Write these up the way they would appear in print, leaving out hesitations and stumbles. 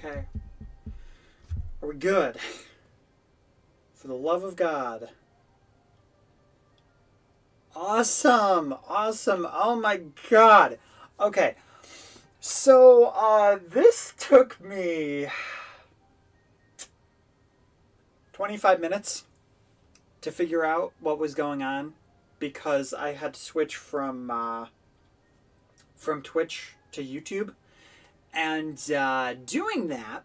Okay. Are we good? For the love of God. Awesome! Awesome! Oh my God! Okay. So, this took me 25 minutes to figure out what was going on because I had to switch from Twitch to YouTube. And doing that,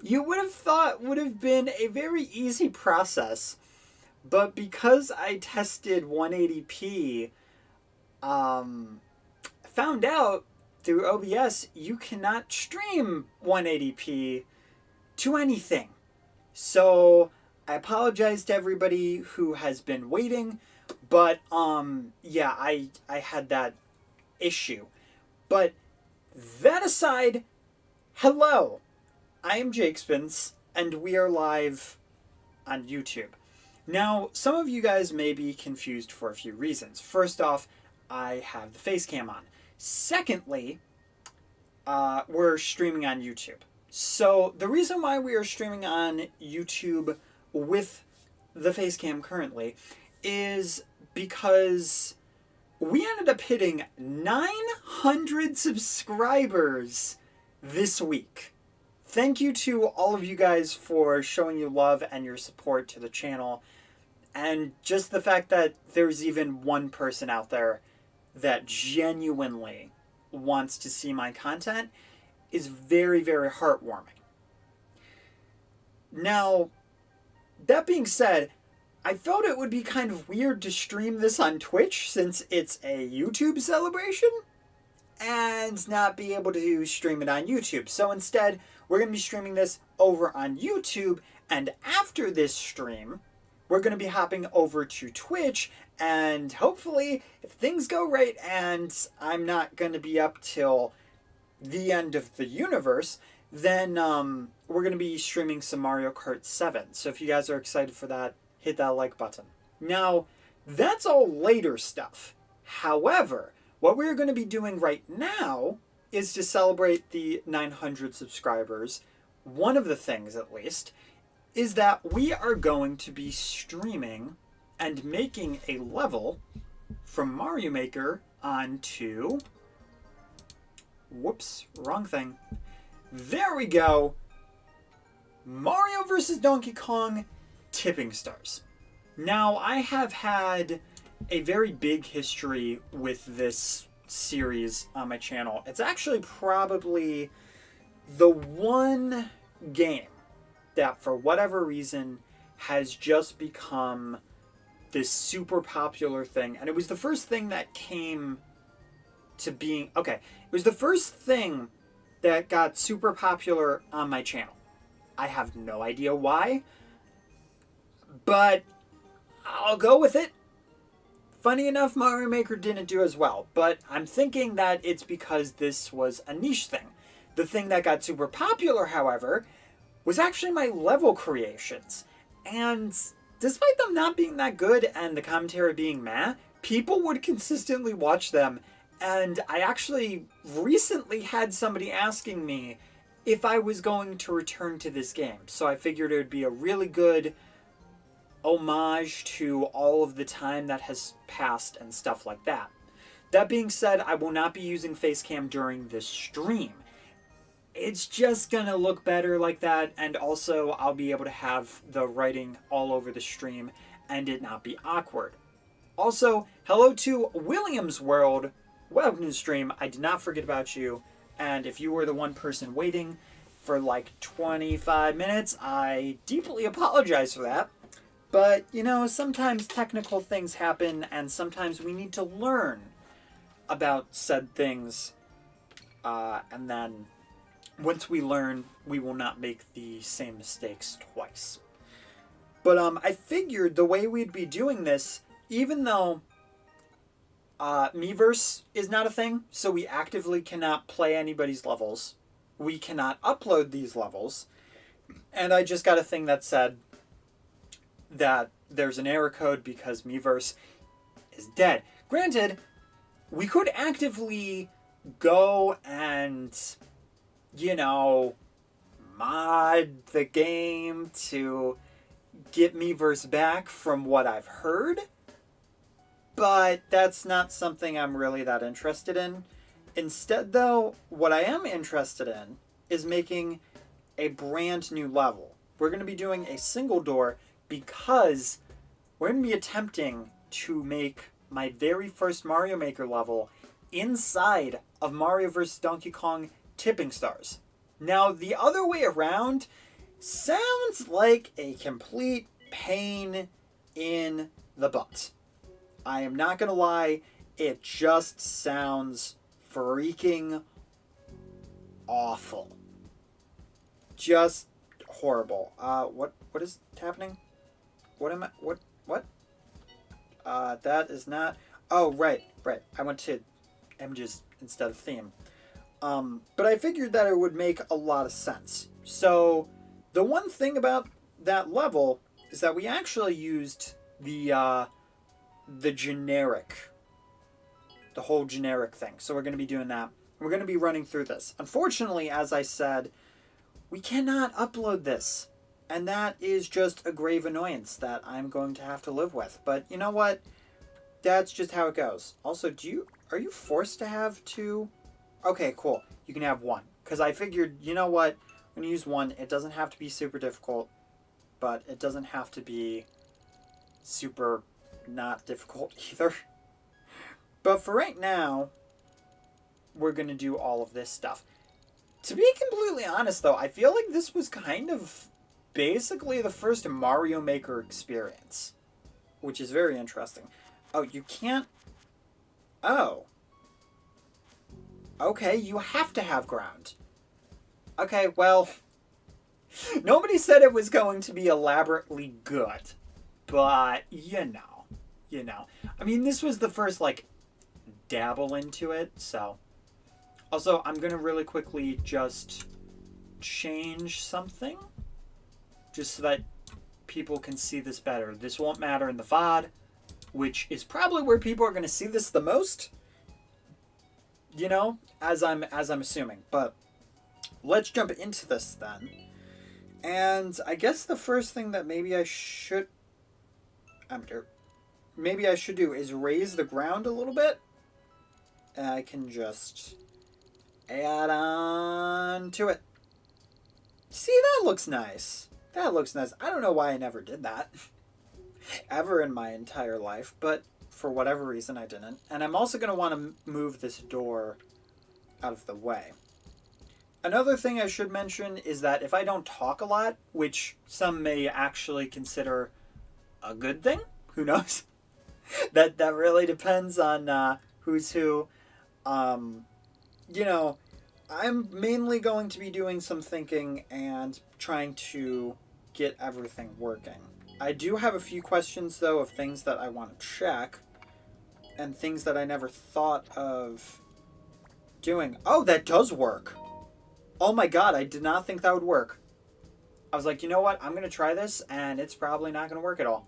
you would have thought would have been a very easy process. But because I tested 180p, found out through OBS you cannot stream 180p to anything. So I apologize to everybody who has been waiting, but yeah, I had that issue. But that aside, hello, I am Jakespins, and we are live on YouTube. Now, some of you guys may be confused for a few reasons. First off, I have the face cam on. Secondly, we're streaming on YouTube. So the reason why we are streaming on YouTube with the face cam currently is because we ended up hitting 900 subscribers this week. Thank you to all of you guys for showing your love and your support to the channel. And just the fact that there's even one person out there that genuinely wants to see my content is very, very heartwarming. Now, that being said, I felt it would be kind of weird to stream this on Twitch since it's a YouTube celebration and not be able to stream it on YouTube. So instead, we're going to be streaming this over on YouTube, and after this stream, we're going to be hopping over to Twitch, and hopefully, if things go right and I'm not going to be up till the end of the universe, then we're going to be streaming some Mario Kart 7. So if you guys are excited for that, hit that like button. Now, that's all later stuff. However, what we're going to be doing right now is to celebrate the 900 subscribers. One of the things, at least, is that we are going to be streaming and making a level from Mario Maker onto... Whoops, wrong thing. There we go. Mario vs. Donkey Kong Tipping Stars. Now, I have had a very big history with this series on my channel. It's actually probably the one game that, for whatever reason, has just become this super popular thing. And it was the first thing that came to being... Okay, it was the first thing that got super popular on my channel. I have no idea why, but I'll go with it. Funny enough, Mario Maker didn't do as well, but I'm thinking that it's because this was a niche thing. The thing that got super popular, however, was actually my level creations. And despite them not being that good and the commentary being meh, people would consistently watch them. And I actually recently had somebody asking me if I was going to return to this game. So I figured it would be a really good homage to all of the time that has passed and stuff like that. That being said, I will not be using Facecam during this stream. It's just gonna look better like that, and also I'll be able to have the writing all over the stream and it not be awkward. Also, hello to Williams World. Welcome to the stream. I did not forget about you, and if you were the one person waiting for like 25 minutes, I deeply apologize for that. But, you know, sometimes technical things happen, and sometimes we need to learn about said things. And then, once we learn, we will not make the same mistakes twice. But I figured the way we'd be doing this, even though Miiverse is not a thing, so we actively cannot play anybody's levels. We cannot upload these levels. And I just got a thing that said that there's an error code because Miiverse is dead. Granted, we could actively go and you know, mod the game to get me versus back from what I've heard. But that's not something I'm really that interested in. Instead, though, what I am interested in is making a brand new level. We're going to be doing a single door because we're going to be attempting to make my very first Mario Maker level inside of Mario vs. Donkey Kong Tipping Stars. Now, the other way around sounds like a complete pain in the butt. I am not going to lie, it just sounds freaking awful. Just horrible. What is happening? What am I, what? That is not, oh, right. I went to images instead of theme. But I figured that it would make a lot of sense. So, the one thing about that level is that we actually used the generic, the whole generic thing. So we're going to be doing that. We're going to be running through this. Unfortunately, as I said, we cannot upload this. And that is just a grave annoyance that I'm going to have to live with. But you know what? That's just how it goes. Also, are you forced to have two? Okay, cool. You can have one. Because I figured, you know what? I'm going to use one. It doesn't have to be super difficult. But it doesn't have to be super not difficult either. But for right now, we're going to do all of this stuff. To be completely honest, though, I feel like this was kind of basically the first Mario Maker experience, which is very interesting. Oh, you can't... Oh. Okay, you have to have ground. Okay, well, nobody said it was going to be elaborately good, but you know. I mean, this was the first, like, dabble into it, so. Also, I'm going to really quickly just change something, just so that people can see this better. This won't matter in the VOD, which is probably where people are going to see this the most, you know, as I'm assuming. But let's jump into this then. And I guess the first thing that maybe I should do is raise the ground a little bit. And I can just add on to it. See, that looks nice. That looks nice. I don't know why I never did that ever in my entire life, but for whatever reason I didn't. And I'm also going to want to move this door out of the way. Another thing I should mention is that if I don't talk a lot, which some may actually consider a good thing, who knows? that really depends on who's who. You know, I'm mainly going to be doing some thinking and trying to get everything working. I do have a few questions, though, of things that I want to check and things that I never thought of doing. Oh, that does work. Oh my god, I did not think that would work. I was like, you know what? I'm going to try this, and it's probably not going to work at all.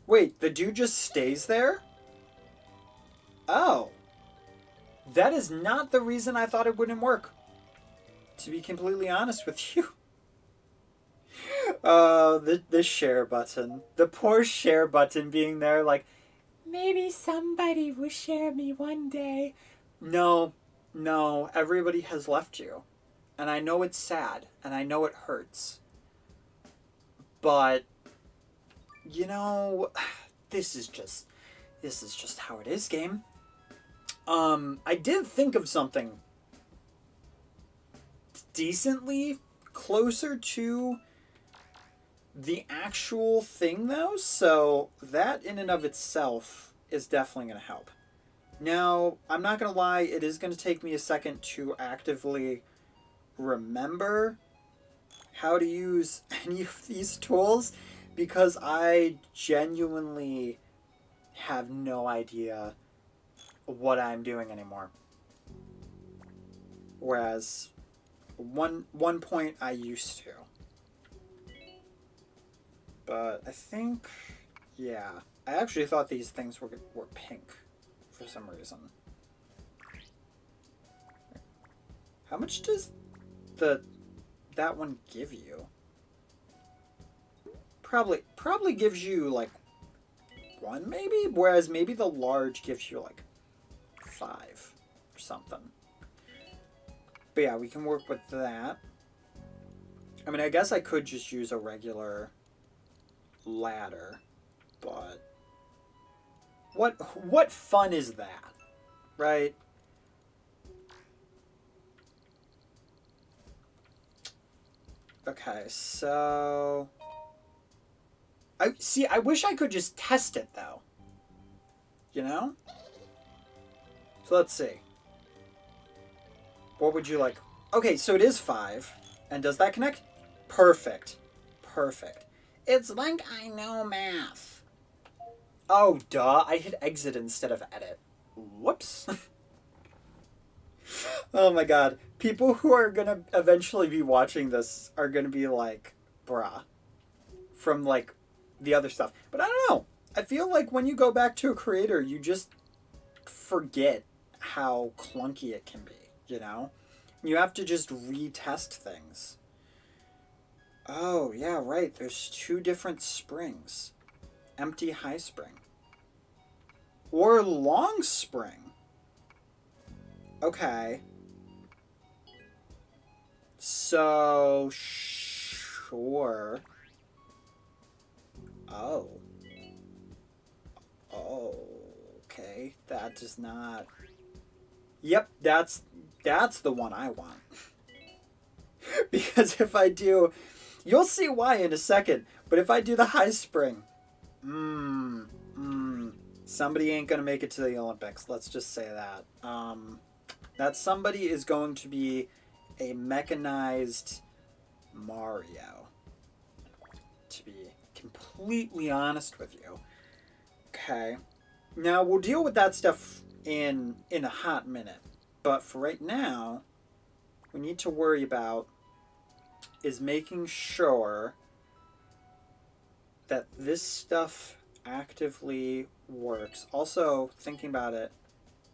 Wait, the dude just stays there? Oh. That is not the reason I thought it wouldn't work. To be completely honest with you. Oh, the share button. The poor share button being there like, maybe somebody will share me one day. No, everybody has left you. And I know it's sad, and I know it hurts. But, you know, this is just how it is, game. I did think of something decently closer to the actual thing, though, so that in and of itself is definitely going to help. Now, I'm not going to lie, it is going to take me a second to actively remember how to use any of these tools, because I genuinely have no idea what I'm doing anymore. Whereas one point I used to. But I think, yeah. I actually thought these things were pink for some reason. How much does that one give you? Probably gives you like 1 maybe, whereas maybe the large gives you like 5 or something. But yeah, we can work with that. I mean, I guess I could just use a regular ladder, but what fun is that, right? Okay, so I wish I could just test it though. You know? So let's see. What would you like? Okay, so it is 5. And does that connect? Perfect. Perfect. It's like I know math. Oh, duh. I hit exit instead of edit. Whoops. Oh my god. People who are gonna eventually be watching this are gonna be like, bruh. From like the other stuff. But I don't know. I feel like when you go back to a creator, you just forget how clunky it can be, you know? You have to just retest things. Oh, yeah, right. There's 2 different springs. Empty high spring. Or long spring. Okay. So, sure. Oh. Oh, okay. That does not... Yep, that's the one I want. Because if I do... You'll see why in a second. But if I do the high spring... somebody ain't gonna make it to the Olympics. Let's just say that. That somebody is going to be a mechanized Mario. To be completely honest with you. Okay. Now, we'll deal with that stuff in a hot minute. But for right now, we need to worry about is making sure that this stuff actively works. Also, thinking about it,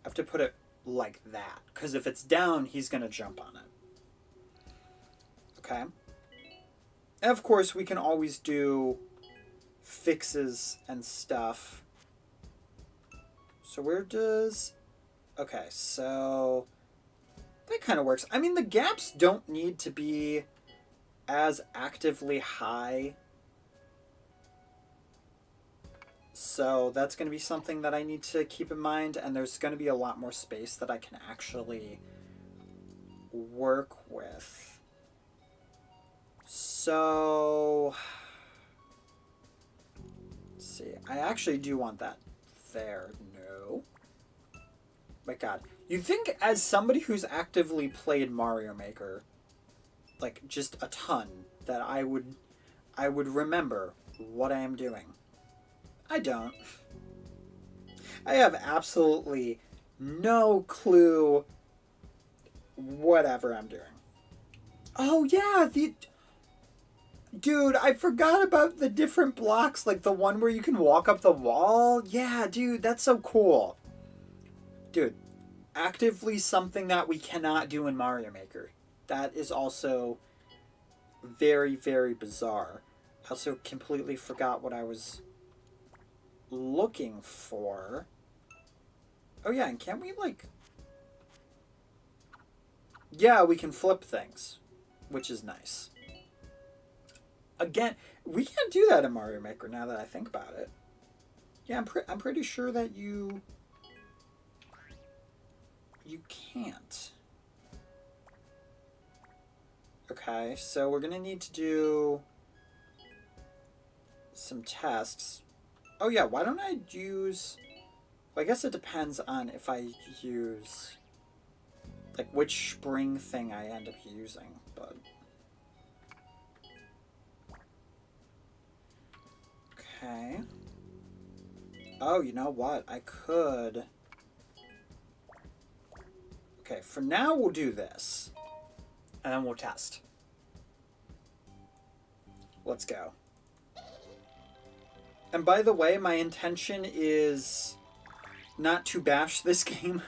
I have to put it like that. Because if it's down, he's going to jump on it. Okay? And of course, we can always do fixes and stuff. So where does... Okay, so... That kind of works. I mean, the gaps don't need to be as actively high. So that's going to be something that I need to keep in mind. And there's going to be a lot more space that I can actually work with. So... Let's see. I actually do want that there. No. My god. You'd think as somebody who's actively played Mario Maker, like just a ton, that I would remember what I am doing. I don't. I have absolutely no clue whatever I'm doing. Oh yeah, dude, I forgot about the different blocks, like the one where you can walk up the wall. Yeah, dude, that's so cool. Dude, actively something that we cannot do in Mario Maker. That is also very, very bizarre. I also completely forgot what I was looking for. Oh yeah, and can't we like... Yeah, we can flip things, which is nice. Again, we can't do that in Mario Maker now that I think about it. Yeah, I'm pretty sure that you can't. Okay, so we're gonna need to do some tests. Oh yeah, why don't I use... Well, I guess it depends on if I use... like which spring thing I end up using, but... Okay. Oh, you know what? I could... Okay, for now we'll do this. And then we'll test. Let's go. And by the way, my intention is not to bash this game.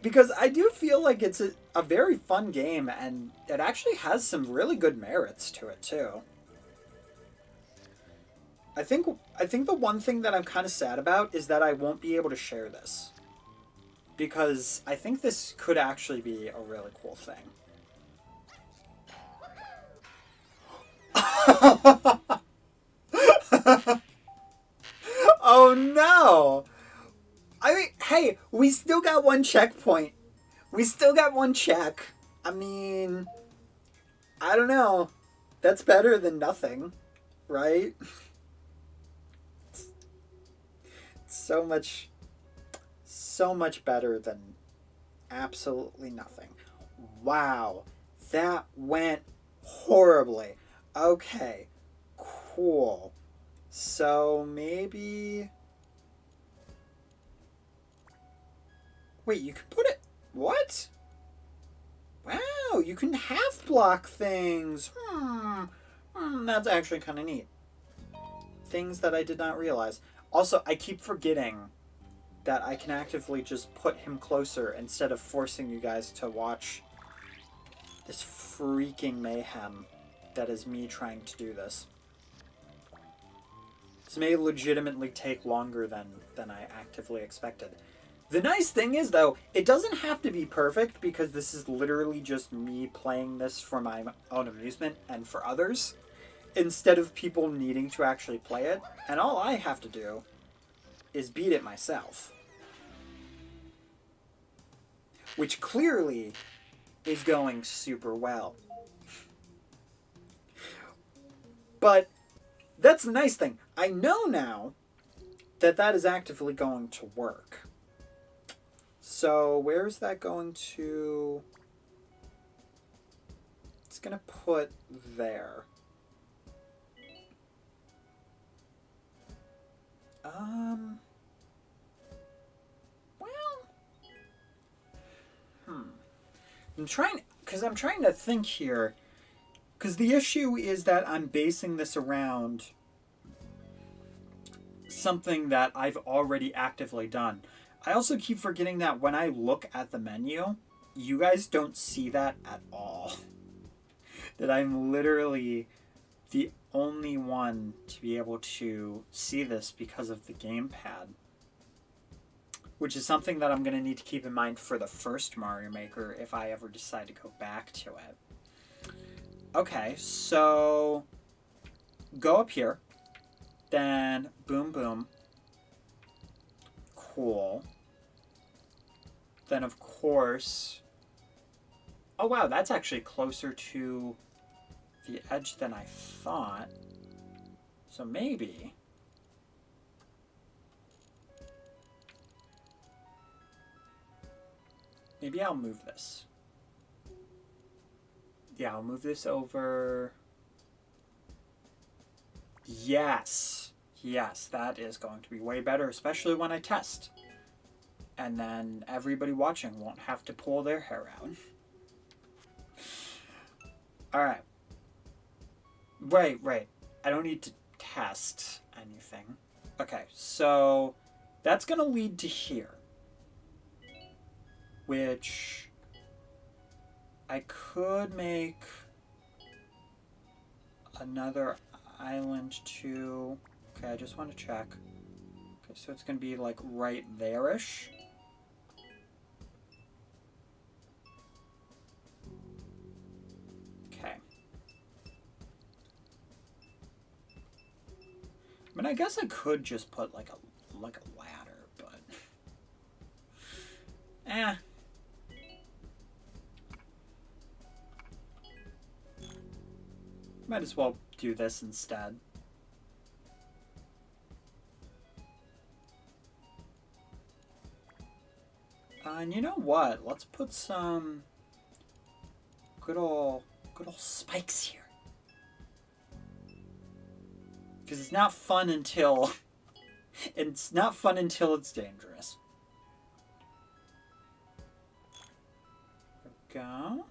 Because I do feel like it's a very fun game, and it actually has some really good merits to it, too. I think the one thing that I'm kind of sad about is that I won't be able to share this. Because I think this could actually be a really cool thing. Oh no! I mean, hey, we still got one checkpoint. We still got one check. I mean, I don't know. That's better than nothing, right? So much better than absolutely nothing. Wow, that went horribly. Okay, cool. So maybe... Wait, you can put it... What? Wow, you can half block things. That's actually kind of neat. Things that I did not realize. Also, I keep forgetting that I can actively just put him closer instead of forcing you guys to watch this freaking mayhem that is me trying to do this. This may legitimately take longer than I actively expected. The nice thing is, though, it doesn't have to be perfect because this is literally just me playing this for my own amusement and for others, instead of people needing to actually play it. And all I have to do is beat it myself. Which clearly is going super well. But that's the nice thing. I know now that that is actively going to work. So where is that going to... It's going to put there. I'm trying to think here. Because the issue is that I'm basing this around something that I've already actively done. I also keep forgetting that when I look at the menu, you guys don't see that at all. That I'm literally the only one to be able to see this because of the gamepad. Which is something that I'm going to need to keep in mind for the first Mario Maker if I ever decide to go back to it. Okay, so go up here. Then boom, boom. Cool. Then, of course... Oh, wow, that's actually closer to the edge than I thought. So maybe... Maybe I'll move this. Yeah, I'll move this over... Yes! Yes, that is going to be way better, especially when I test. And then everybody watching won't have to pull their hair out. Alright. Right. I don't need to test anything. Okay, so that's going to lead to here. Which I could make another island too. Okay, I just want to check. Okay, so it's going to be like right there-ish. Okay. I mean, I guess I could just put like a ladder, but might as well do this instead. And you know what? Let's put some good old spikes here. Because it's not fun until it's dangerous. There we go.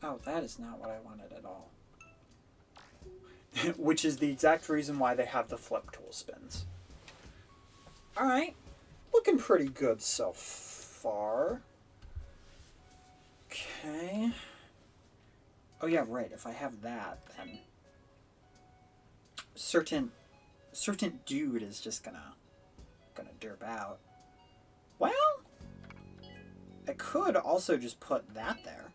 Oh, that is not what I wanted at all. Which is the exact reason why they have the flip tool spins. Alright. Looking pretty good so far. Okay. Oh yeah, right. If I have that, then certain dude is just gonna derp out. Well, I could also just put that there.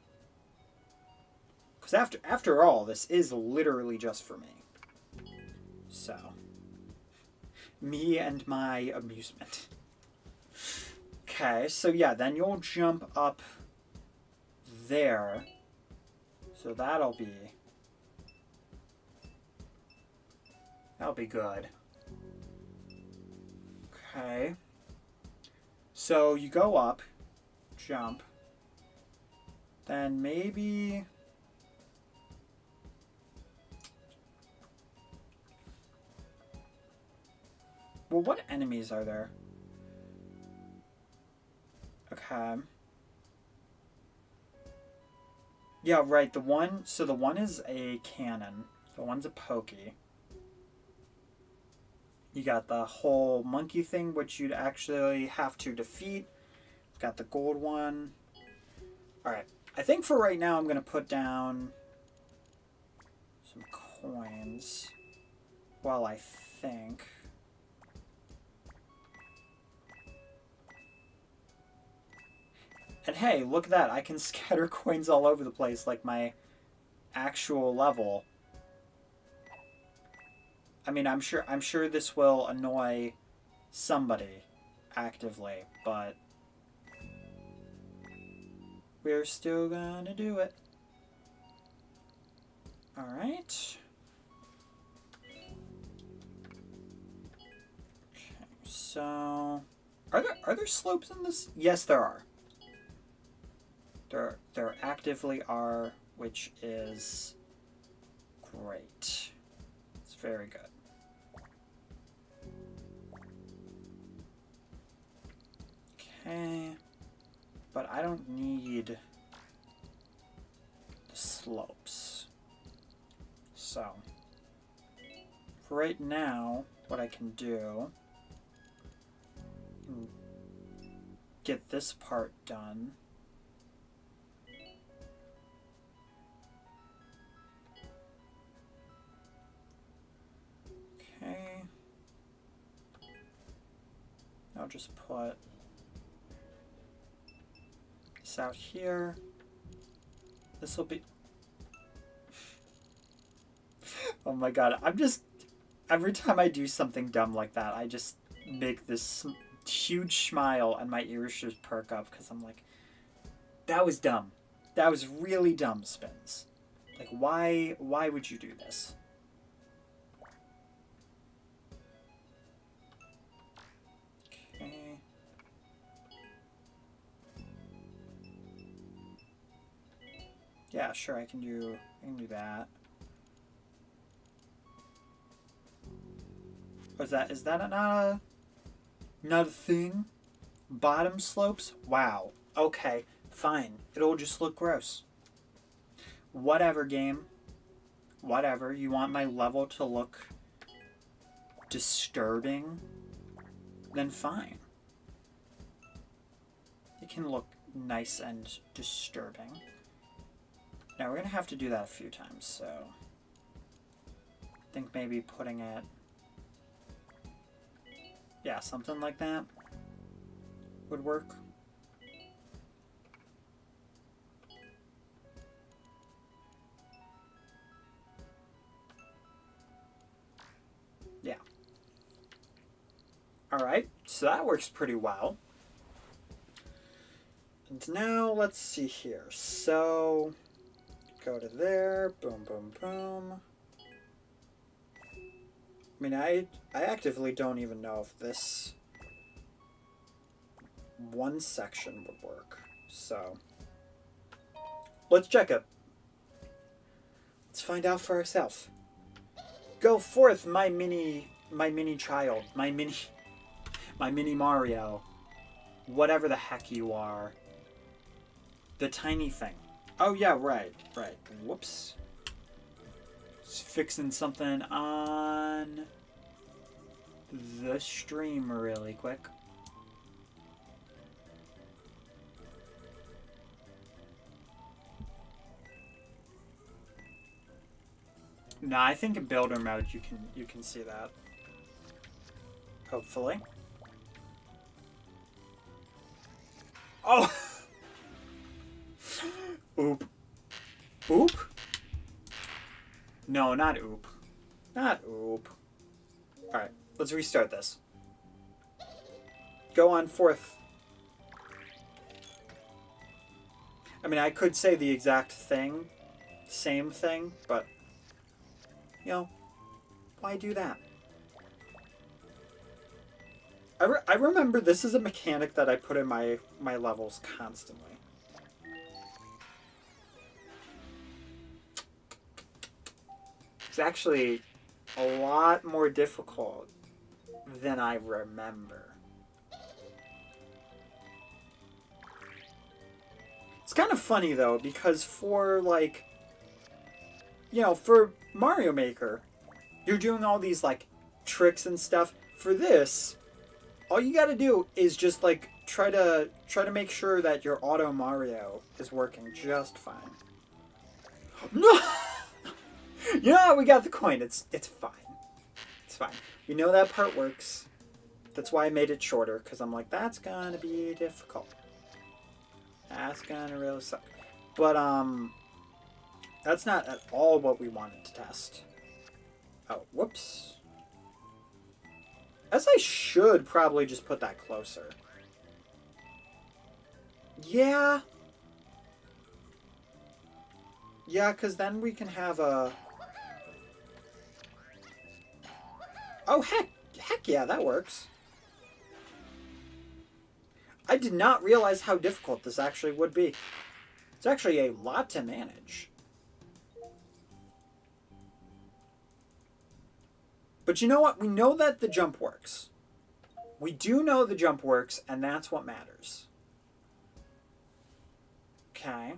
Because after all, this is literally just for me. So, me and my amusement. Okay, so yeah, then you'll jump up there. So that'll be good. Okay. So you go up, jump, then maybe... Well, what enemies are there? Okay. Yeah, right, the one is a cannon. The one's a pokey. You got the whole monkey thing, which you'd actually have to defeat. Got the gold one. Alright, I think for right now I'm going to put down some coins while I think. And hey, look at that. I can scatter coins all over the place like my actual level. I mean, I'm sure this will annoy somebody actively, but we're still gonna do it. Alright. Okay, so are there slopes in this? Yes, there are. There actively are, which is great. It's very good. Okay, but I don't need the slopes. So, for right now, what I can do, get this part done. Okay. I'll just put this out here. This will be... Oh my god, I'm just... Every time I do something dumb like that, I just make this huge smile and my ears just perk up because I'm like, that was dumb. That was really dumb, Spins. Like, why would you do this? Okay. Yeah, sure, I can do that. Is that not a thing? Bottom slopes? Wow. Okay, fine. It'll just look gross. Whatever, game. Whatever. You want my level to look disturbing? Then fine. It can look nice and disturbing. Now we're going to have to do that a few times, so I think maybe putting it... Yeah, something like that would work. Yeah. Alright, so that works pretty well. And now, let's see here. So, go to there, boom, boom, boom. I mean, I actively don't even know if this one section would work. So, let's check it. Let's find out for ourselves. Go forth, my mini child, my mini Mario, whatever the heck you are. The tiny thing. Oh, yeah, right. Whoops. Just fixing something on the stream really quick. Nah, I think in builder mode you can see that. Hopefully. Oh! Oop. Oop? No, not oop. Not oop. Alright, let's restart this. Go on fourth. I mean, I could say the exact thing. Same thing, but... You know, why do that? I remember this is a mechanic that I put in my levels constantly. It's actually a lot more difficult than I remember. It's kind of funny though, because for like, you know, for Mario Maker, you're doing all these like tricks and stuff. For this, all you gotta do is just like try to make sure that your auto Mario is working just fine. No! Yeah, we got the coin. It's fine. It's fine. We know that part works. That's why I made it shorter, because I'm like, that's gonna be difficult. That's gonna really suck. But that's not at all what we wanted to test. Oh, whoops. As I should probably just put that closer. Yeah. Yeah, because then we can have a... Oh, heck yeah, that works. I did not realize how difficult this actually would be. It's actually a lot to manage. But you know what? We know that the jump works. We do know the jump works, and that's what matters. Okay.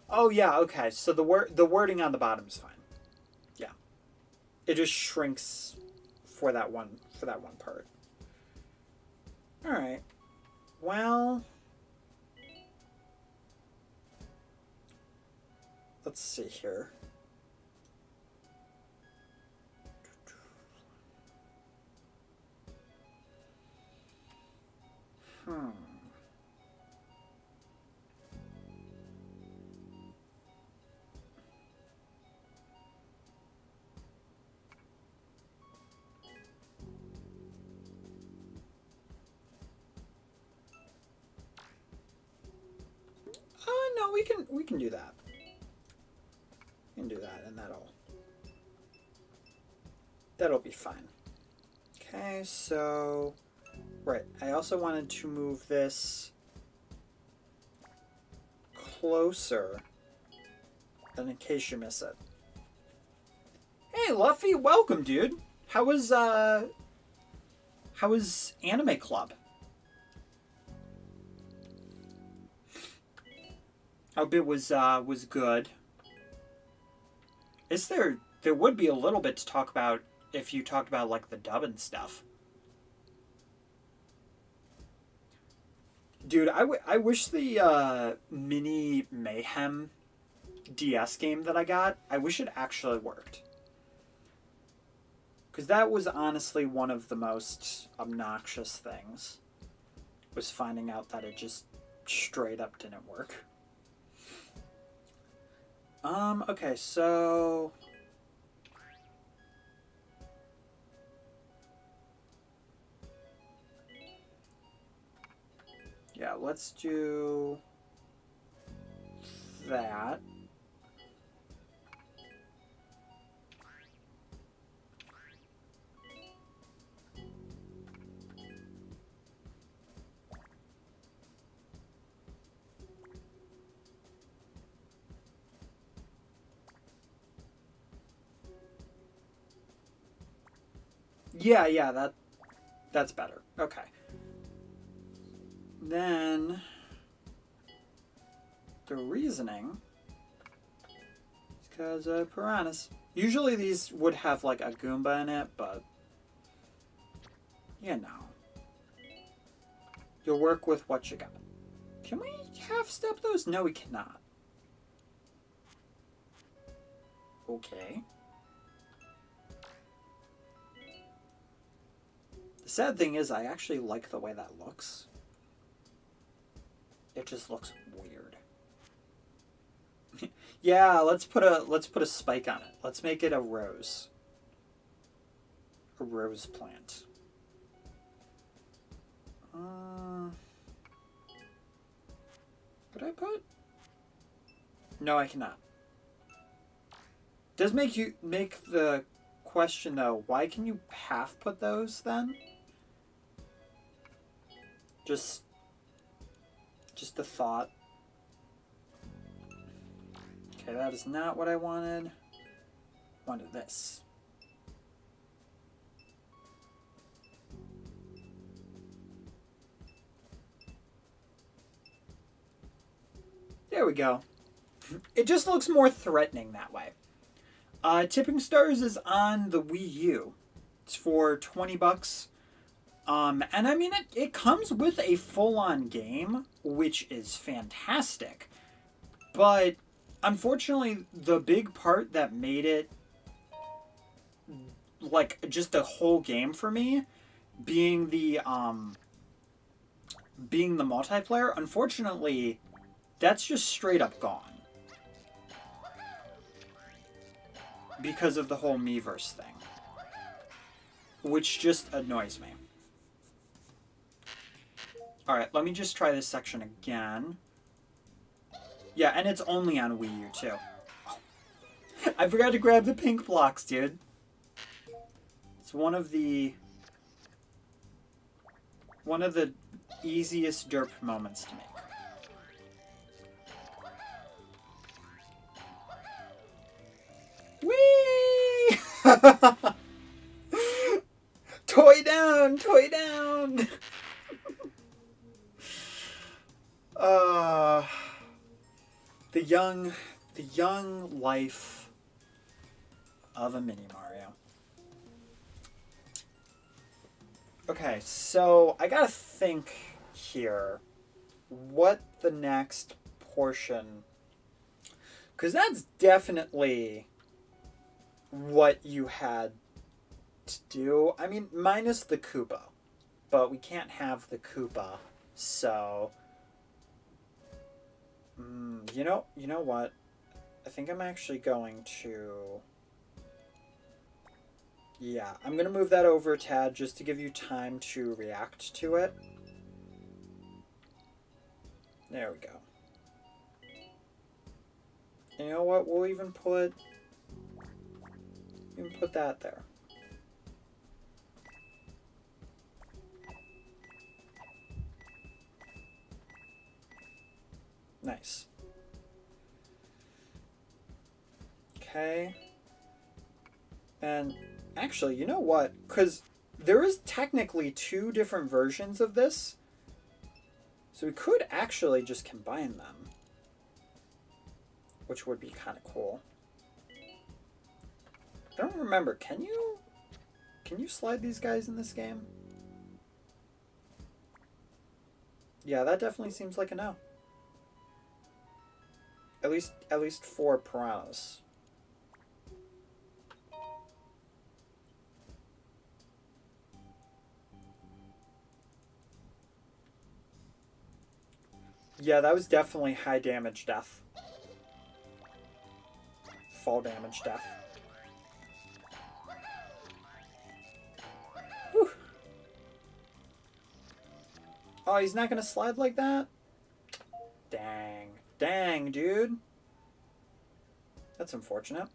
Oh, yeah, okay. So the wording on the bottom is fine. Yeah. It just shrinks for that one part. All right. Well, let's see here. No, we can do that. We can do that, and that'll be fine. Okay, so right. I also wanted to move this closer, in case you miss it. Hey, Luffy, welcome, dude. How was Anime Club? I hope it was good. Is there would be a little bit to talk about if you talked about like the dub and stuff. Dude, I wish the mini Mayhem DS game that I got, I wish it actually worked. Because that was honestly one of the most obnoxious things, was finding out that it just straight up didn't work. Okay, so... yeah, let's do that. Yeah, that's better. Okay. Then the reasoning Because piranhas. Usually these would have like a Goomba in it, but you know. You'll work with what you got. Can we half-step those? No, we cannot. Okay. The sad thing is I actually like the way that looks. It just looks weird. Yeah, let's put a spike on it. Let's make it a rose. A rose plant. Could I put? No, I cannot. Does make the question though, why can you half put those then? Just a thought. Okay, that is not what I wanted. I wanted this. There we go. It just looks more threatening that way. Tipping Stars is on the Wii U. It's for $20. And I mean, it comes with a full-on game, which is fantastic. But unfortunately, the big part that made it like just the whole game for me being the multiplayer, unfortunately, that's just straight up gone. Because of the whole Miiverse thing. Which just annoys me. Alright, let me just try this section again. Yeah, and it's only on Wii U too. Oh. I forgot to grab the pink blocks, dude. It's one of the easiest derp moments to make. Whee! Toy down! Toy down! The young life of a mini Mario. Okay, so I gotta think here what the next portion, because that's definitely what you had to do. I mean, minus the Koopa, but we can't have the Koopa, so you know what? I think I'm actually going to... Yeah, I'm going to move that over a tad just to give you time to react to it. There we go. And you know what? We'll even put that there. Nice. Okay. And actually, you know what? Because there is technically 2 different versions of this. So we could actually just combine them. Which would be kind of cool. I don't remember. Can you slide these guys in this game? Yeah, that definitely seems like a no. At least for piranhas. Yeah, that was definitely high damage death. Fall damage death. Whew. Oh, he's not gonna slide like that? Dang. Dang, dude. That's unfortunate.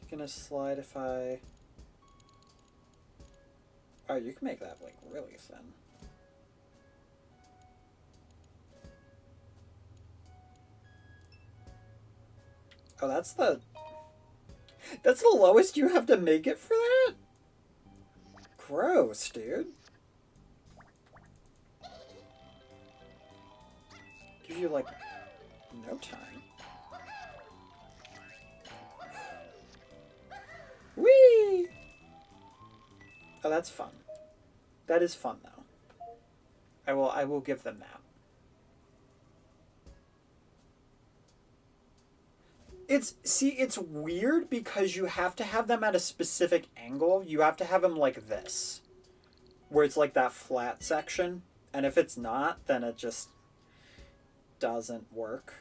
You're gonna slide if I... Oh, you can make that, like, really thin. Oh, that's the lowest you have to make it for that? Gross, dude. Gives you, like, no time. Whee! Oh, that's fun. That is fun, though. I will give them that. It's weird because you have to have them at a specific angle. You have to have them like this, where it's like that flat section. And if it's not, then it just doesn't work.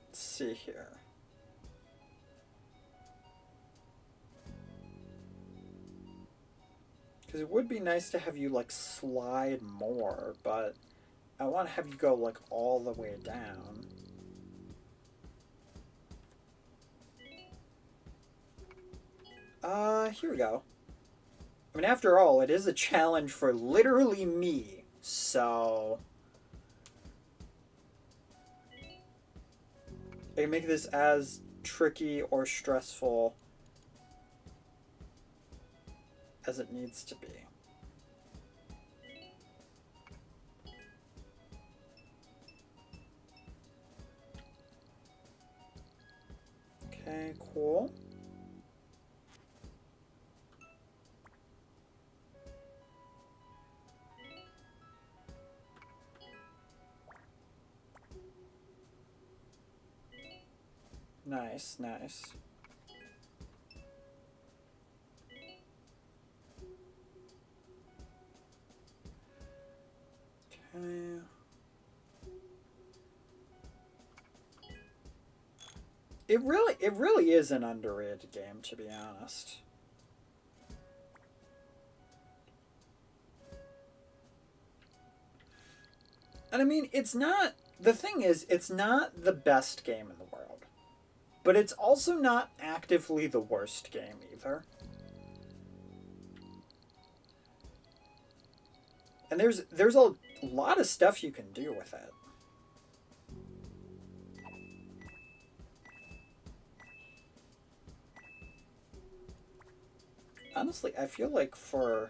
Let's see here. Because it would be nice to have you, like, slide more, but I want to have you go, like, all the way down. Here we go. I mean, after all, it is a challenge for literally me, so... I can make this as tricky or stressful as it needs to be. Okay, cool. Nice, nice. Okay. It really is an underrated game, to be honest. And I mean, it's not... The thing is, it's not the best game in the world. But it's also not actively the worst game, either. And there's a lot of stuff you can do with it. Honestly, I feel like for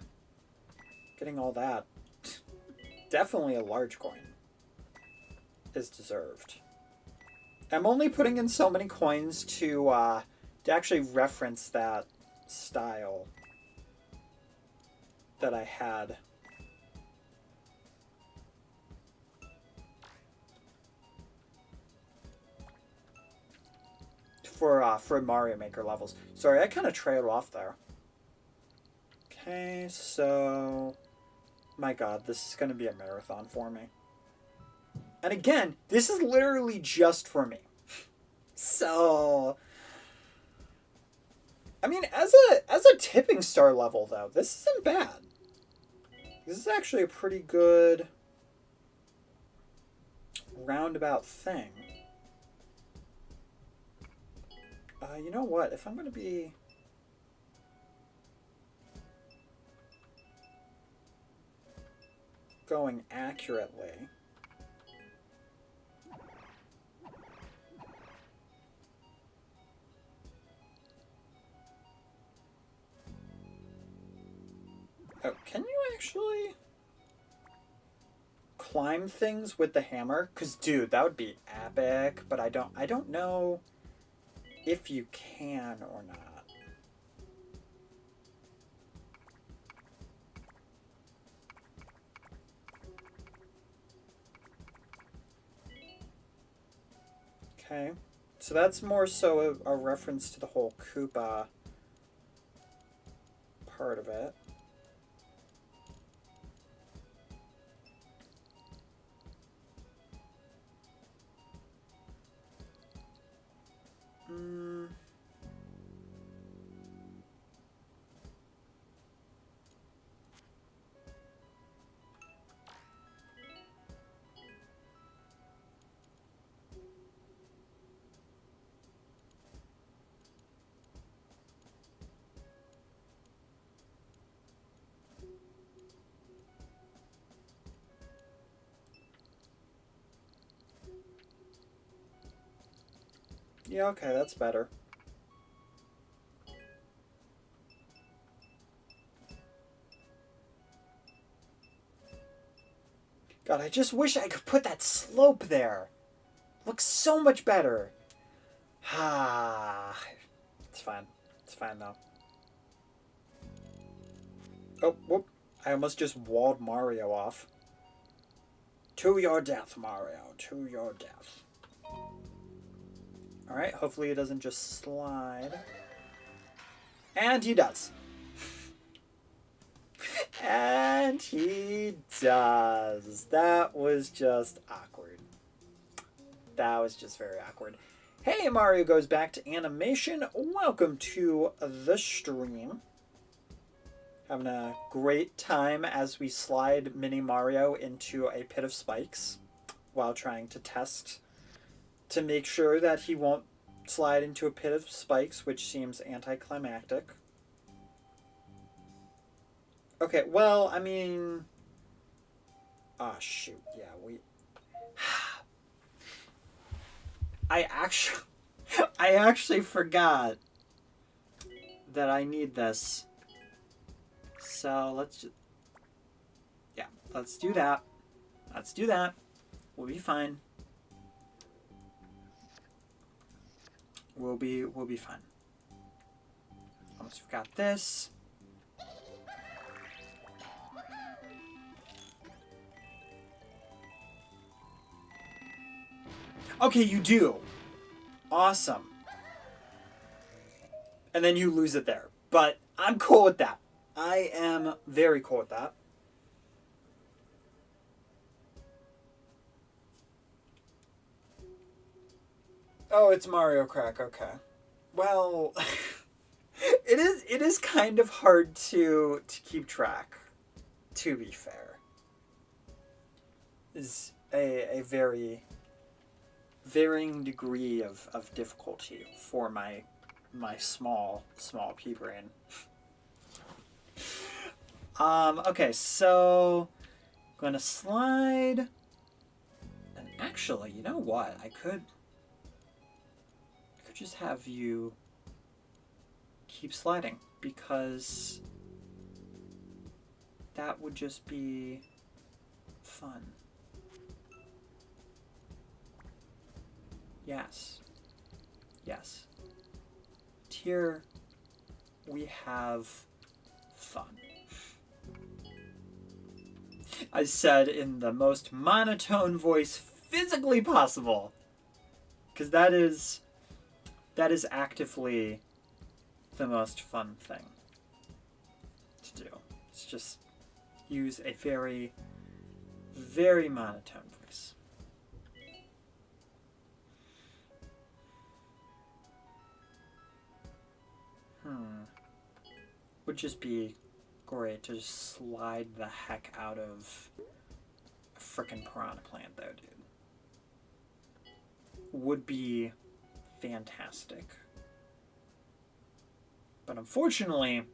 getting all that, definitely a large coin is deserved. I'm only putting in so many coins to actually reference that style that I had. For Mario Maker levels. Sorry, I kind of trailed off there. Okay, so... My god, this is going to be a marathon for me. And again, this is literally just for me. So... I mean, as a tipping star level, though, this isn't bad. This is actually a pretty good roundabout thing. You know what? If I'm going to be... going accurately... Oh, can you actually climb things with the hammer? 'Cause, dude, that would be epic, but I don't know if you can or not. Okay, so that's more so a reference to the whole Koopa part of it. Yeah, okay, that's better. God, I just wish I could put that slope there. Looks so much better. Ah, it's fine. It's fine though. Oh, whoop. I almost just walled Mario off. To your death, Mario. To your death. Alright, hopefully it doesn't just slide. And he does. And he does. That was just awkward. That was just very awkward. Hey, Mario goes back to animation. Welcome to the stream. Having a great time as we slide Mini Mario into a pit of spikes while trying to test to make sure that he won't slide into a pit of spikes, which seems anticlimactic. Okay, well, I mean... Oh, shoot. Yeah, we... I actually forgot that I need this. So let's just... Yeah, let's do that. Let's do that. We'll be fine. We'll be fine. Almost forgot this. Okay, you do. Awesome. And then you lose it there. But I'm cool with that. I am very cool with that. Oh, it's Mario Crack. Okay. Well, it is kind of hard to keep track, to be fair. Is a very varying degree of difficulty for my small pea brain. Okay, so I'm gonna slide, and actually, you know what? I could just have you keep sliding, because that would just be fun. Yes. Yes. Here we have fun. I said in the most monotone voice physically possible, because that is actively the most fun thing to do. It's just use a very, very monotone voice. Would just be great to just slide the heck out of a frickin' piranha plant though, dude. Would be fantastic. But unfortunately,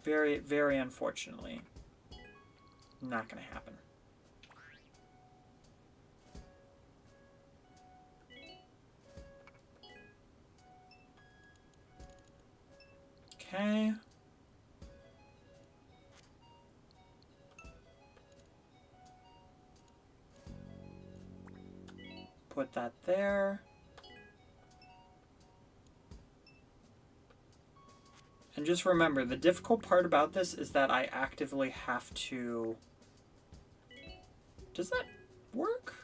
very, very unfortunately, not gonna happen. Okay. Put that there. And just remember, the difficult part about this is that I actively have to... Does that work?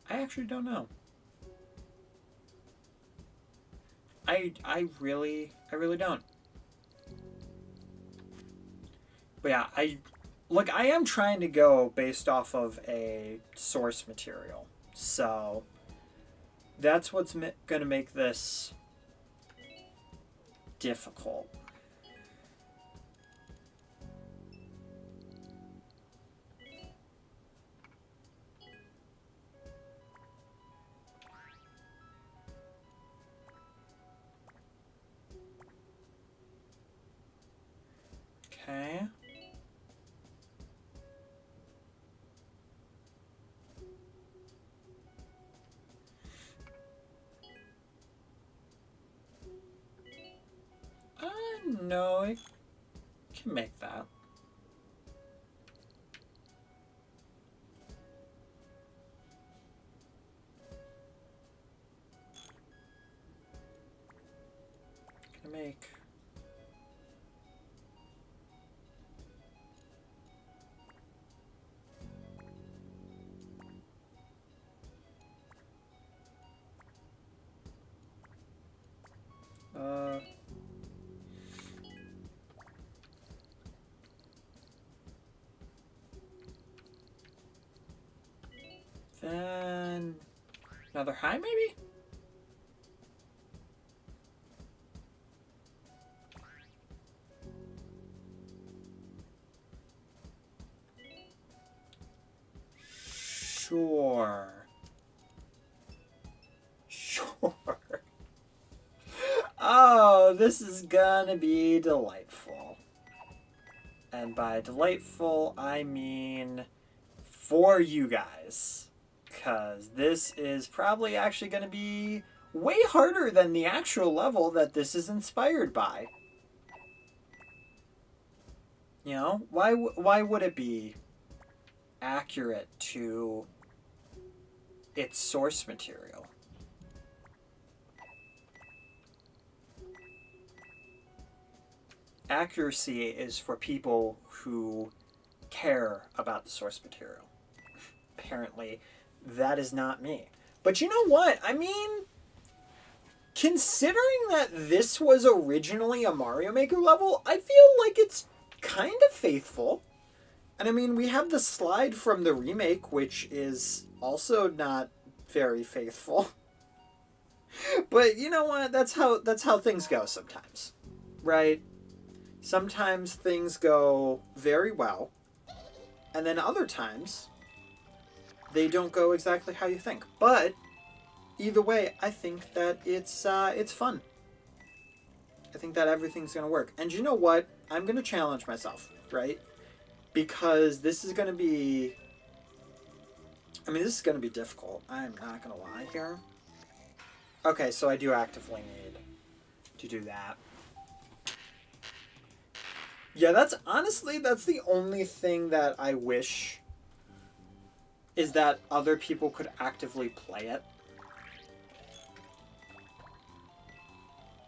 I actually don't know. I really don't. But yeah, I am trying to go based off of a source material. So that's what's going to make this difficult. Okay. No, I can make that. remake. Then another high, maybe? Sure. Sure. Oh, this is gonna be delightful. And by delightful, I mean for you guys. Because this is probably actually going to be way harder than the actual level that this is inspired by. You know, why would it be accurate to its source material? Accuracy is for people who care about the source material. Apparently, that is not me. But you know what? I mean, considering that this was originally a Mario Maker level, I feel like it's kind of faithful. And I mean, we have the slide from the remake, which is also not very faithful. But you know what? That's how things go sometimes. Right? Sometimes things go very well, and then other times they don't go exactly how you think. But either way, I think that it's fun. I think that everything's gonna work. And you know what? I'm gonna challenge myself, right? Because this is gonna be. I mean, this is gonna be difficult. I'm not gonna lie here. Okay, so I do actively need to do that. Yeah, that's the only thing that I wish is that other people could actively play it.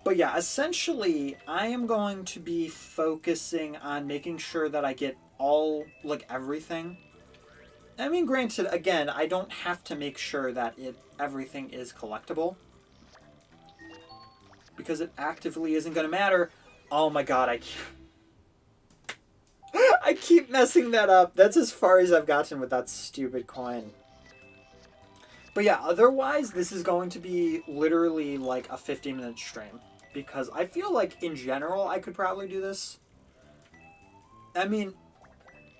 But yeah, essentially, I am going to be focusing on making sure that I get all, like, everything. I mean, granted, again, I don't have to make sure that everything is collectible. Because it actively isn't going to matter. Oh my god, I keep messing that up. That's as far as I've gotten with that stupid coin. But yeah, otherwise, this is going to be literally like a 15-minute stream. Because I feel like, in general, I could probably do this. I mean,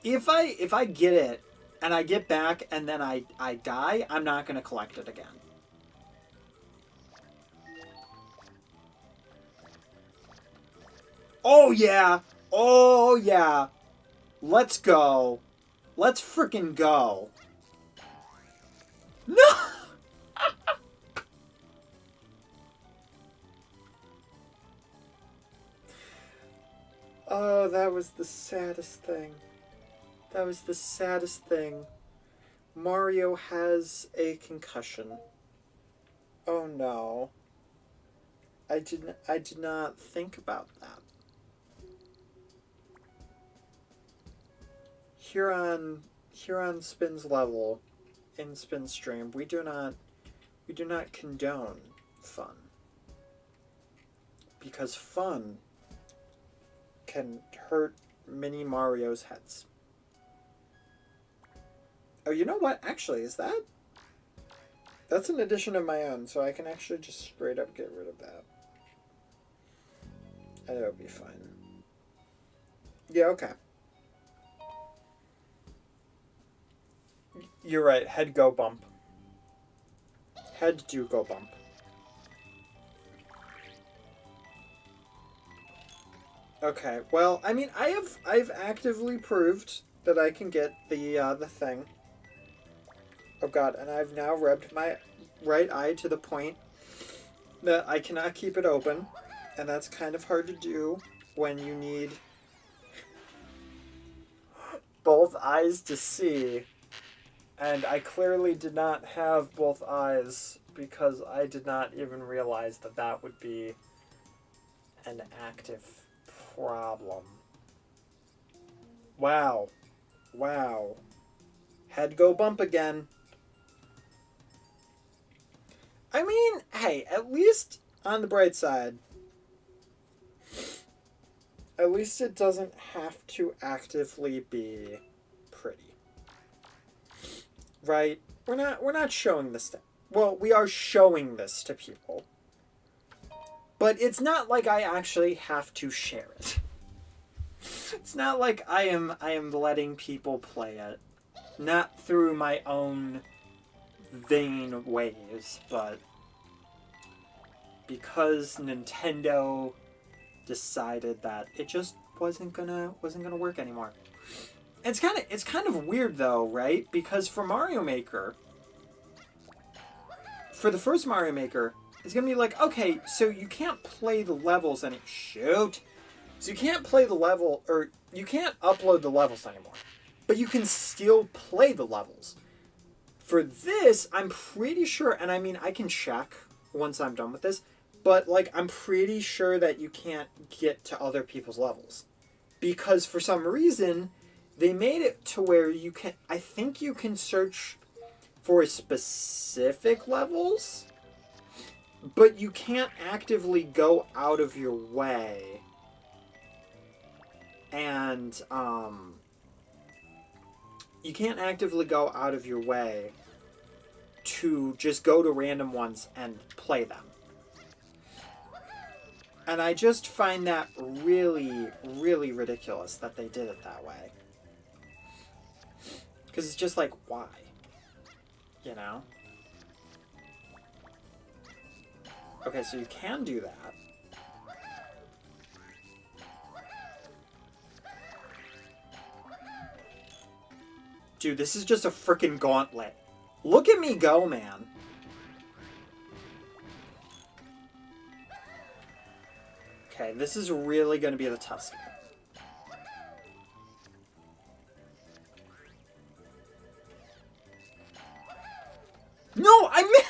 if I get it, and I get back, and then I die, I'm not going to collect it again. Oh yeah! Oh yeah! Let's go. Let's freaking go. No! Oh, that was the saddest thing. That was the saddest thing. Mario has a concussion. Oh no. I did not think about that. Here on Spin's level, in Spin Stream, we do not condone fun. Because fun can hurt mini Mario's heads. Oh, you know what? Actually, that's an addition of my own, so I can actually just straight up get rid of that. And it'll be fine. Yeah, okay. You're right, head go bump. Head do go bump. Okay, well, I mean, I've actively proved that I can get the thing. Oh god, and I've now rubbed my right eye to the point that I cannot keep it open, and that's kind of hard to do when you need both eyes to see. And I clearly did not have both eyes because I did not even realize that that would be an active problem. Wow. Wow. Had to go bump again. I mean, hey, at least on the bright side, at least it doesn't have to actively be pretty. Right? We're not showing this to, well, we are showing this to people. But it's not like I actually have to share it. It's not like I am letting people play it. Not through my own vain ways, but because Nintendo decided that it just wasn't gonna work anymore. It's kind of weird though, right? Because for Mario Maker, for the first Mario Maker, it's gonna be like, okay, so you can't play the levels and shoot. So you can't play the level, or you can't upload the levels anymore. But you can still play the levels. For this, I'm pretty sure, and I mean, I can check once I'm done with this, but like, I'm pretty sure that you can't get to other people's levels. Because for some reason, they made it to where you can, I think you can search for specific levels, but you can't actively go out of your way and, you can't actively go out of your way to just go to random ones and play them. And I just find that really, really ridiculous that they did it that way. Because it's just like, why? You know? Okay, so you can do that. Dude, this is just a freaking gauntlet. Look at me go, man. Okay, this is really going to be the test. No, I missed.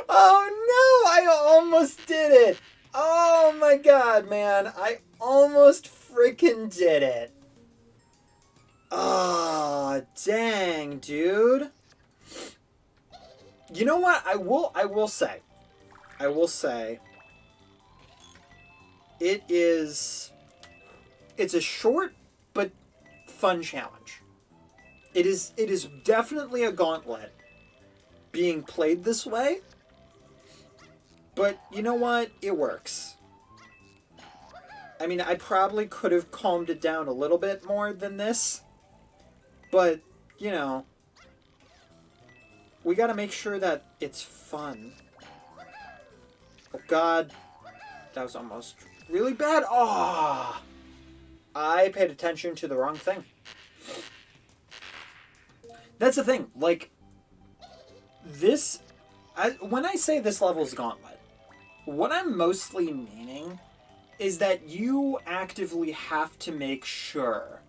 Oh no, I almost did it. Oh my god, man. I almost freaking did it. Ah, dang, dude. You know what? I will say. It's a short but fun challenge. It is definitely a gauntlet being played this way. But you know what? It works. I mean, I probably could have calmed it down a little bit more than this. But, you know, we gotta make sure that it's fun. Oh god, that was almost really bad. Ah, I paid attention to the wrong thing. That's the thing, like, this, when I say this level is gauntlet, what I'm mostly meaning is that you actively have to make sure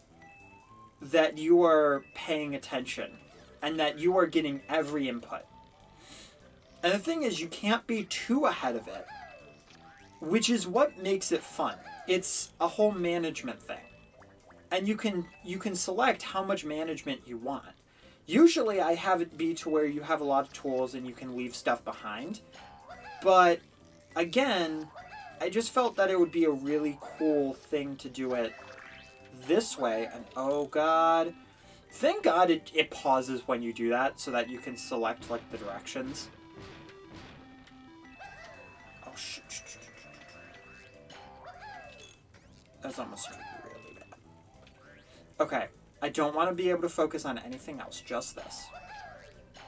that you are paying attention and that you are getting every input. And the thing is, you can't be too ahead of it, which is what makes it fun. It's a whole management thing. And you can select how much management you want. Usually I have it be to where you have a lot of tools and you can leave stuff behind. But again, I just felt that it would be a really cool thing to do it this way. And oh god, thank god it pauses when you do that so that you can select like the directions. Oh shit. That's almost really bad. Okay, I don't want to be able to focus on anything else, just this.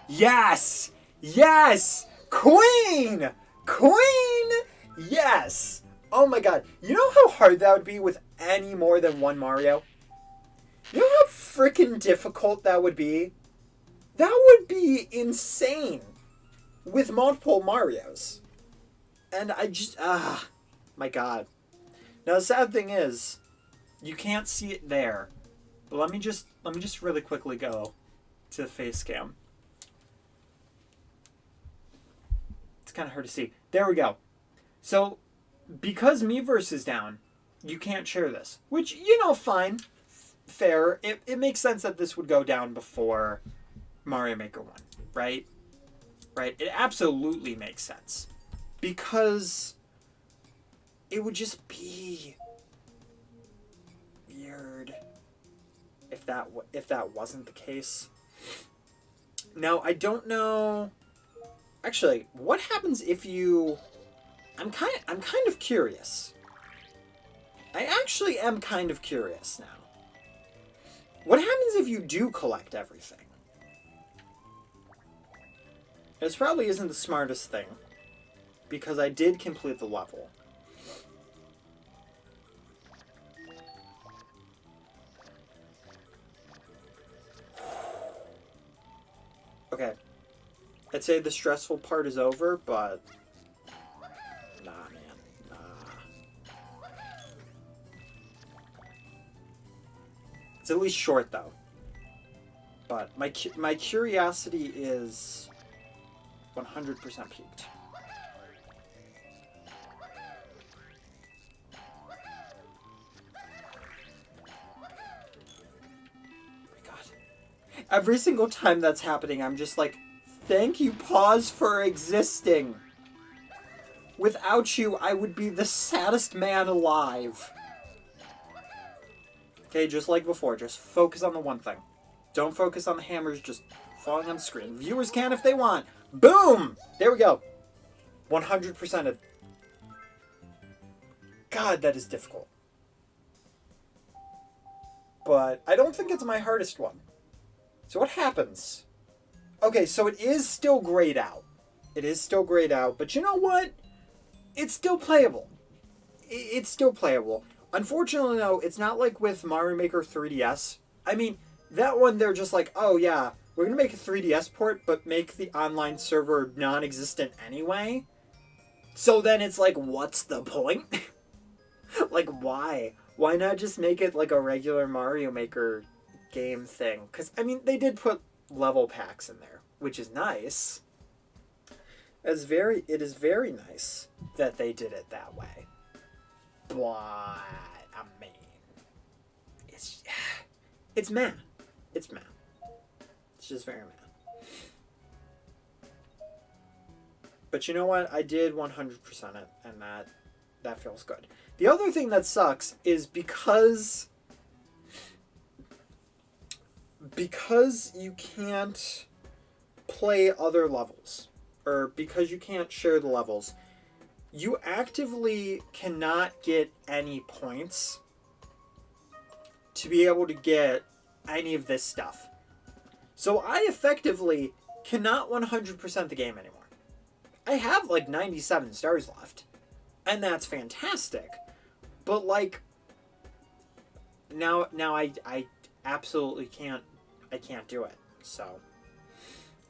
Yes! Yes! Queen! Queen! Yes! Oh my god. You know how hard that would be with any more than one Mario? You know how freaking difficult that would be? That would be insane with multiple Marios. And I just, my god. Now the sad thing is, you can't see it there. But let me just really quickly go to the face cam. It's kind of hard to see. There we go. So because Miiverse is down, you can't share this. Which, fine. Fair. It makes sense that this would go down before Mario Maker 1, right? Right? It absolutely makes sense. Because it would just be weird if that wasn't the case. Now, I don't know. Actually, what happens if you? I'm kind of curious. I actually am kind of curious now. What happens if you do collect everything? This probably isn't the smartest thing, because I did complete the level. Okay. I'd say the stressful part is over, but nah, man. Nah. It's at least short, though. But my curiosity is 100% peaked. Every single time that's happening, I'm just like, thank you, pause, for existing. Without you, I would be the saddest man alive. Okay, just like before, just focus on the one thing. Don't focus on the hammers just falling on the screen. Viewers can if they want. Boom! There we go. 100%. God, that is difficult. But I don't think it's my hardest one. So what happens? Okay, so it is still grayed out. It is still grayed out, but you know what? It's still playable. It's still playable. Unfortunately, though, it's not like with Mario Maker 3DS. I mean, that one, they're just like, oh yeah, we're going to make a 3DS port, but make the online server non-existent anyway. So then it's like, what's the point? Like, why? Why not just make it like a regular Mario Maker game thing? Because, I mean, they did put level packs in there, which is nice. It is very nice that they did it that way. But, I mean, it's meh. It's meh. It's just very meh. But you know what? I did 100% it, and that feels good. The other thing that sucks is because you can't play other levels, or because you can't share the levels, you actively cannot get any points to be able to get any of this stuff. So I effectively cannot 100% the game anymore. I have like 97 stars left, and that's fantastic. But like, now I absolutely can't. I can't do it. So,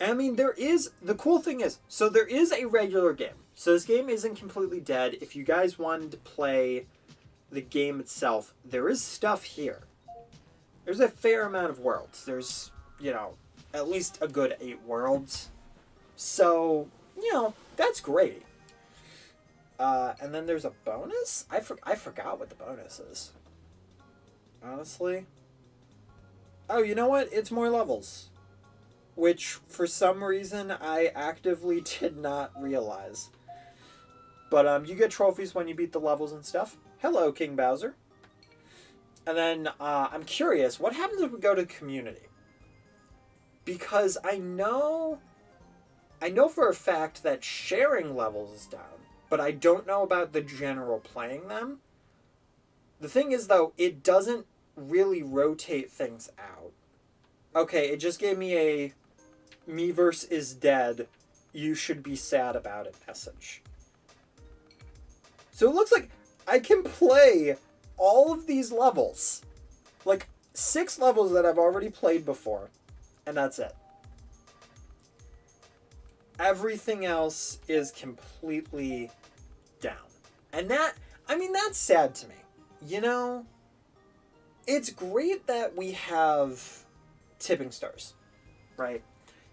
I mean, the cool thing is, so there is a regular game. So this game isn't completely dead. If you guys wanted to play the game itself, there is stuff here. There's a fair amount of worlds. There's, at least a good 8 worlds. So, that's great. And then there's a bonus? I forgot what the bonus is. Honestly. Oh, you know what? It's more levels. Which, for some reason, I actively did not realize. But, you get trophies when you beat the levels and stuff. Hello, King Bowser. And then, I'm curious, what happens if we go to community? Because I know for a fact that sharing levels is down, but I don't know about the general playing them. The thing is, though, it doesn't really rotate things out. Okay, it just gave me a Miiverse is dead, you should be sad about it message. So it looks like I can play all of these levels. Like 6 levels that I've already played before, and that's it. Everything else is completely down. And that's sad to me. It's great that we have tipping stars, right?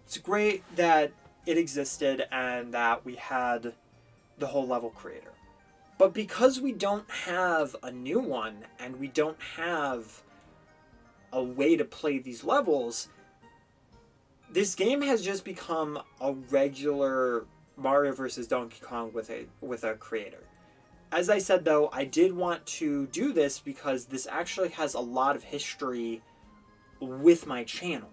It's great that it existed and that we had the whole level creator. But because we don't have a new one, and we don't have a way to play these levels, this game has just become a regular Mario vs. Donkey Kong with a creator. As I said, though, I did want to do this because this actually has a lot of history with my channel.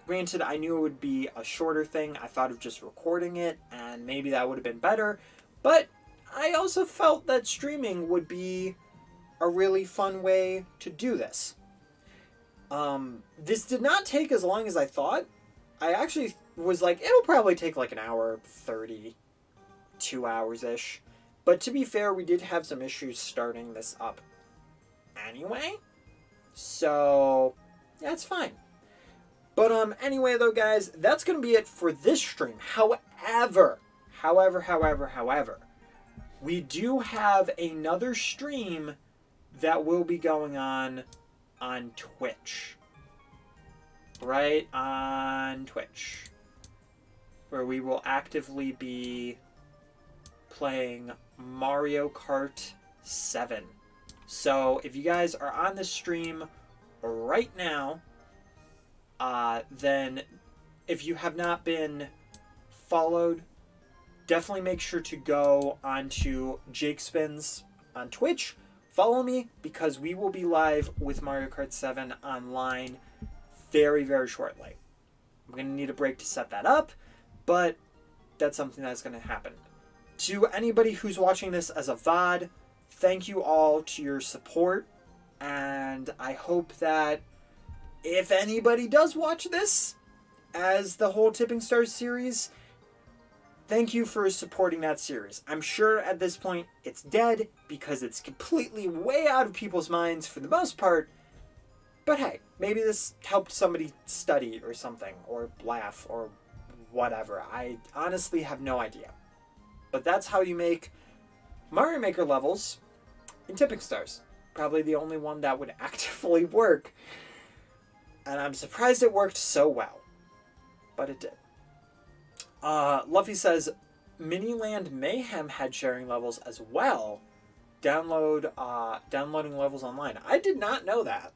Granted, I knew it would be a shorter thing. I thought of just recording it, and maybe that would have been better. But I also felt that streaming would be a really fun way to do this. This did not take as long as I thought. I actually was like, it'll probably take like an hour 30, 2 hours-ish. But to be fair, we did have some issues starting this up anyway. So, that's fine. But anyway though, guys, that's going to be it for this stream. However, we do have another stream that will be going on Twitch. Right on Twitch. Where we will actively be playing Mario Kart 7. So if you guys are on the stream right now, then if you have not been followed, definitely make sure to go onto Jake Spins on Twitch. Follow me because we will be live with Mario Kart 7 online very, very shortly. I'm going to need a break to set that up, but that's something that's going to happen. To anybody who's watching this as a VOD, thank you all to your support, and I hope that if anybody does watch this as the whole Tipping Stars series, thank you for supporting that series. I'm sure at this point it's dead because it's completely way out of people's minds for the most part. But hey, maybe this helped somebody study or something, or laugh, or whatever. I honestly have no idea. But that's how you make Mario Maker levels in Tipping Stars. Probably the only one that would actively work. And I'm surprised it worked so well. But it did. Luffy says, Miniland Mayhem had sharing levels as well. Downloading levels online. I did not know that.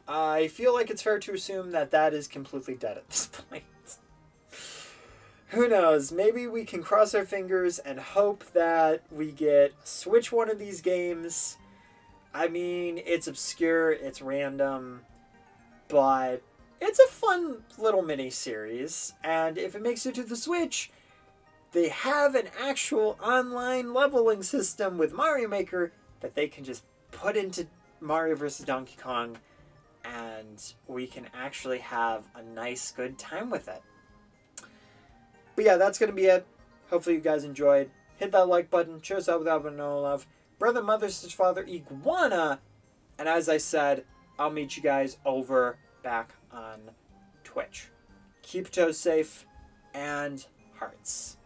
I feel like it's fair to assume that that is completely dead at this point. Who knows? Maybe we can cross our fingers and hope that we get Switch one of these games. I mean, it's obscure, it's random, but it's a fun little mini-series. And if it makes it to the Switch, they have an actual online leveling system with Mario Maker that they can just put into Mario vs. Donkey Kong, and we can actually have a nice, good time with it. But yeah, that's going to be it. Hopefully you guys enjoyed. Hit that like button. Show us out without no love. Brother, mother, sister, father, iguana. And as I said, I'll meet you guys over back on Twitch. Keep your toes safe and hearts.